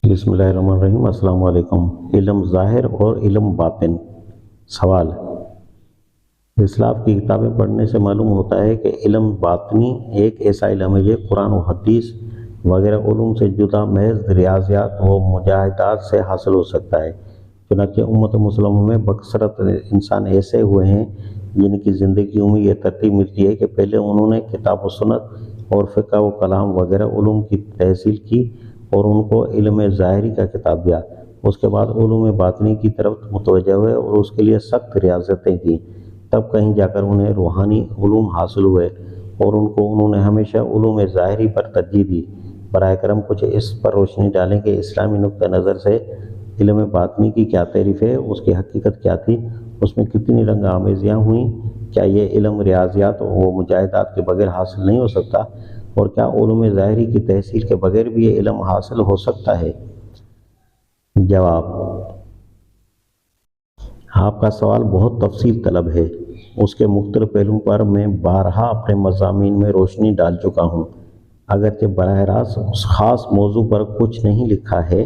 بسم اللہ الرحمن الرحیم۔ السلام علیکم۔ علم ظاہر اور علم باطن۔ سوال: اسلاف کی کتابیں پڑھنے سے معلوم ہوتا ہے کہ علم باطنی ایک ایسا علم ہے جو قرآن و حدیث وغیرہ علوم سے جدا محض ریاضیات و مجاہدات سے حاصل ہو سکتا ہے۔ چنانچہ امت مسلمہ میں بکثرت انسان ایسے ہوئے ہیں جن کی زندگیوں میں یہ ترتیب ملتی ہے کہ پہلے انہوں نے کتاب و سنت اور فقہ و کلام وغیرہ علوم کی تحصیل کی اور ان کو علم ظاہری کا خطاب دیا، اس کے بعد علوم باطنی کی طرف متوجہ ہوئے اور اس کے لیے سخت ریاضتیں کی، تب کہیں جا کر انہیں روحانی علوم حاصل ہوئے اور انہوں نے ہمیشہ علوم ظاہری پر ترجیح دی۔ براہ کرم کچھ اس پر روشنی ڈالیں کہ اسلامی نقطہ نظر سے علم باطنی کی کیا تعریف ہے، اس کی حقیقت کیا تھی، اس میں کتنی رنگ آمیزیاں ہوئیں، کیا یہ علم ریاضیات و مجاہدات کے بغیر حاصل نہیں ہو سکتا، اور کیا علوم ظاہری کی تحصیل کے بغیر بھی یہ علم حاصل ہو سکتا ہے؟ جواب: آپ کا سوال بہت تفصیل طلب ہے۔ اس کے مختلف پہلوؤں پر میں بارہا اپنے مضامین میں روشنی ڈال چکا ہوں۔ اگرچہ براہ راست اس خاص موضوع پر کچھ نہیں لکھا ہے۔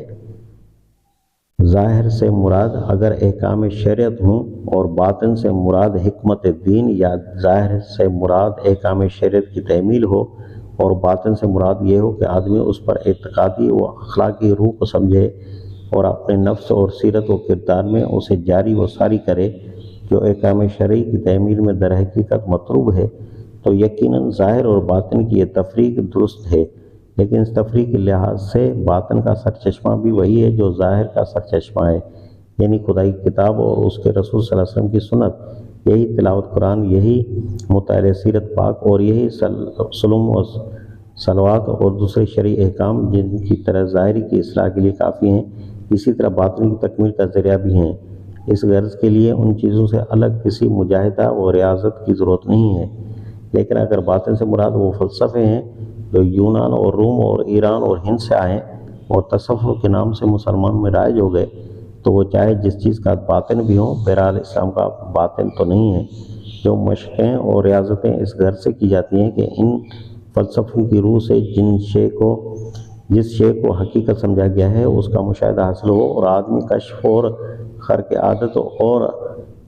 ظاہر سے مراد اگر احکام شریعت ہوں اور باطن سے مراد حکمت دین، یا ظاہر سے مراد احکام شریعت کی تعمیل ہو اور باطن سے مراد یہ ہو کہ آدمی اس پر اعتقادی و اخلاقی روح کو سمجھے اور اپنے نفس اور سیرت و کردار میں اسے جاری و ساری کرے جو احکام شرعی کی تعمیل میں در حقیقت مطلوب ہے، تو یقیناً ظاہر اور باطن کی یہ تفریق درست ہے، لیکن اس تفریق کے لحاظ سے باطن کا سرچشمہ بھی وہی ہے جو ظاہر کا سرچشمہ ہے، یعنی خدائی کتاب اور اس کے رسول صلی اللہ علیہ وسلم کی سنت، یہی تلاوت قرآن، یہی مطالعہ سیرت پاک اور یہی سلم و صلوات اور دوسرے شرعی احکام جن کی طرح ظاہری کی اصلاح کے لیے کافی ہیں، اسی طرح باطنی کی تکمیل کا ذریعہ بھی ہیں۔ اس غرض کے لیے ان چیزوں سے الگ کسی مجاہدہ و ریاضت کی ضرورت نہیں ہے۔ لیکن اگر باطن سے مراد وہ فلسفے ہیں جو یونان اور روم اور ایران اور ہند سے آئے اور تصوف کے نام سے مسلمان میں رائج ہو گئے، تو وہ چاہے جس چیز کا باطن بھی ہوں، بہرحال اسلام کا باطن تو نہیں ہے۔ جو مشقیں اور ریاضتیں اس غرض سے کی جاتی ہیں کہ ان فلسفوں کی روح سے جس شے کو حقیقت سمجھا گیا ہے اس کا مشاہدہ حاصل ہو اور آدمی کشف اور خرق عادت اور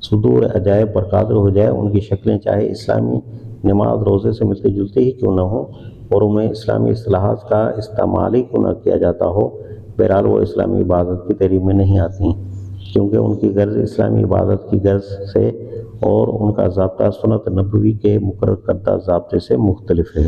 صدور عجائب پر قادر ہو جائے، ان کی شکلیں چاہے اسلامی نماز روزے سے ملتے جلتے ہی کیوں نہ ہوں اور ان میں اسلامی اصطلاحات کا استعمال ہی کیوں نہ کیا جاتا ہو، بہرحال وہ اسلامی عبادت کی تعریف میں نہیں آتی، کیونکہ ان کی غرض اسلامی عبادت کی غرض سے اور ان کا ضابطہ سنت نبوی کے مقرر کردہ ضابطے سے مختلف ہے۔